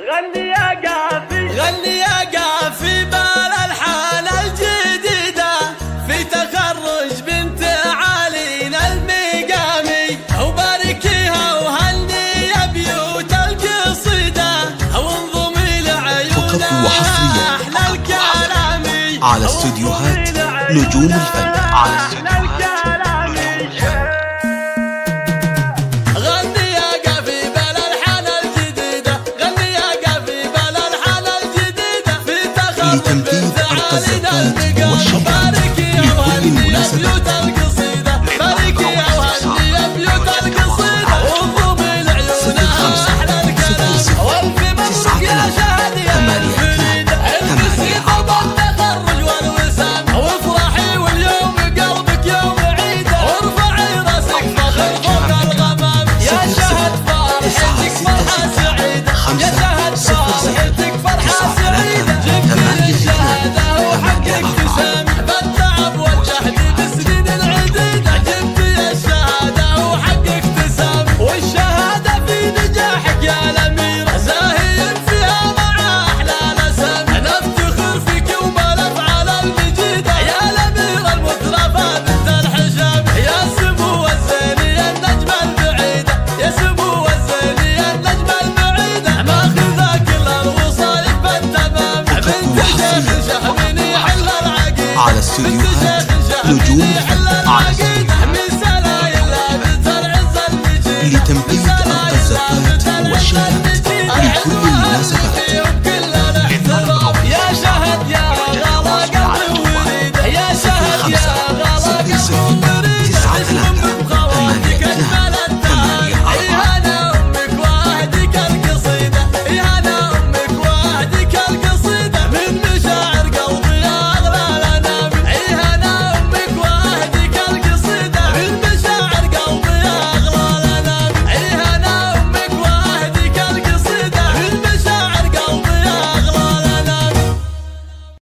غني يا قافي غني يا قافي بالألحان الجديدة في تخرج بنت علينا المقامي، وباركيها وهني يا بيوت القصيدة وانضمي لعيونها أحلى الكلامي على استوديوهات نجوم الفن. غني يا قافي بالألحان الجديدة، غني يا قافي بالألحان الجديدة في تخرج لتنفيذ أرقى الزفات والشجع باركيها لكل وهني يا مناسبة. بيوت القصيدة، باركيها وهني يا بيوت القصيدة وانضمي لعيونها أحلى الكلام. والف مبروك يا شهادي يا فريدة، البسي ثوب التخرج والوسام وافرحي واليوم قلبك يوم عيدة، وارفعي راسك فخر فوق الغمام يا شهد فرحتك فرحة سعيدة، يا شهد فرحتك فرحة سعيدة. جبتي الشهادة وحقك تسام بالتعب والجهد بسنين العديدة، جبتي الشهادة وحقك تسام والشهادة في نجاحك يا الأميرة، زاهيين فيها مع أحلى الأسام، نفتخر فيك وبالأفعال المجيدة يا الأميرة المترفة بنت الحجاب، يا سمو الزينية النجمة البعيدة، يا سمو الزينية النجمة البعيدة، ماخذة كل الوصايف بالتمام، بنت شيخ شهميني حل العقيدة، على استوديوهات نجوم الفن. مثلا يلا بنت العز المجيدة، لتنفيذ أرقى الزفات والشجع